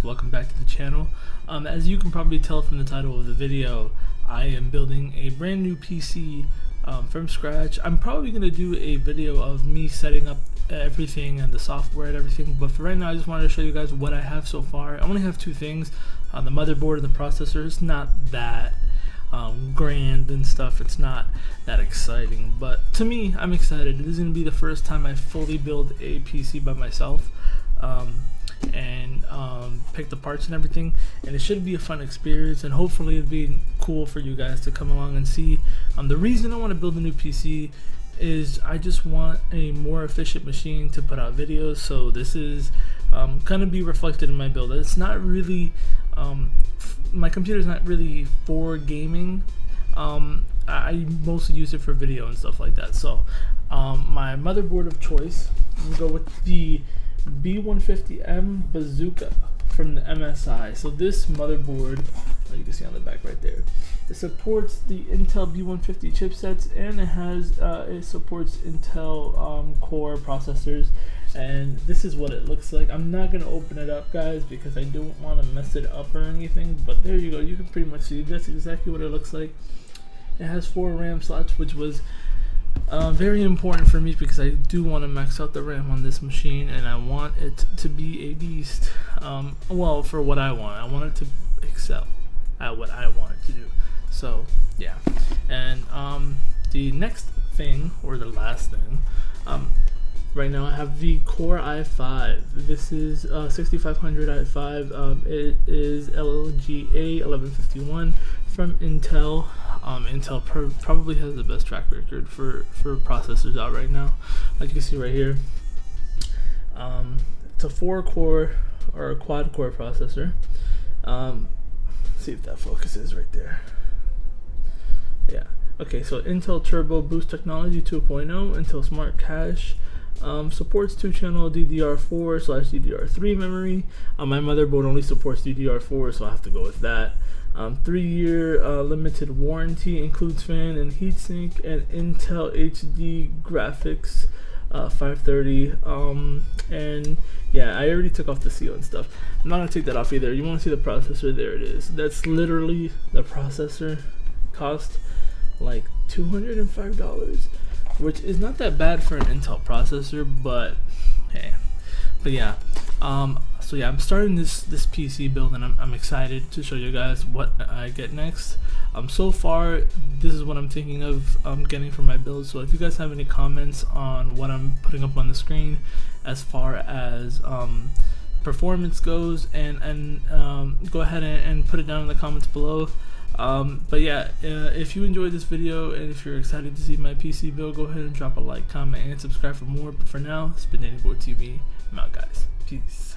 welcome back to the channel. As you can probably tell from the title of the video, I am building a brand new PC from scratch. I'm probably going to do a video of me setting up everything and the software and everything, but for right now I just wanted to show you guys what I have so far. I only have two things, the motherboard and the processor. It's not that grand and stuff, it's not that exciting, but to me, I'm excited. This is going to be the first time I fully build a PC by myself and pick the parts and everything, and it should be a fun experience, and hopefully it'll be cool for you guys to come along and see. The reason I want to build a new PC is I just want a more efficient machine to put out videos, so this is kind of be reflected in my build. It's not really my computer's not really for gaming. I mostly use it for video and stuff like that. So my motherboard of choice, I'm gonna go with the B150M Bazooka from the MSI. So this motherboard, you can see on the back right there, it supports the Intel B150 chipsets, and it supports Intel Core processors. And this is what it looks like. I'm not gonna open it up, guys, because I don't want to mess it up or anything, but there you go, you can pretty much see that's exactly what it looks like. It has 4 RAM slots, which was very important for me because I do want to max out the RAM on this machine, and I want it to be a beast. Well, for what I want it to excel at what I want it to do. So yeah, and the next thing, or the last thing, right now I have the Core i5. This is 6500 i5. It is LGA 1151 from Intel. Intel probably has the best track record for processors out right now. Like you can see right here, it's a 4-core or a quad-core processor. See if that focuses right there. Yeah. Okay, so Intel Turbo Boost Technology 2.0, Intel Smart Cache. Supports 2-channel DDR4/DDR3 memory. My motherboard only supports DDR4, so I have to go with that. 3-year limited warranty, includes fan and heatsink, and Intel HD graphics 530. And yeah, I already took off the seal and stuff. I'm not gonna take that off either. You want to see the processor? There it is. That's literally the processor. Cost like $205, which is not that bad for an Intel processor, but hey. But yeah, so yeah, I'm starting this PC build, and I'm excited to show you guys what I get next. So far, this is what I'm thinking of getting for my build. So if you guys have any comments on what I'm putting up on the screen as far as performance goes, and go ahead and put it down in the comments below. But yeah, if you enjoyed this video and if you're excited to see my PC build, go ahead and drop a like, comment, and subscribe for more. But for now, it's been Motherboard TV. I'm out, guys. Peace.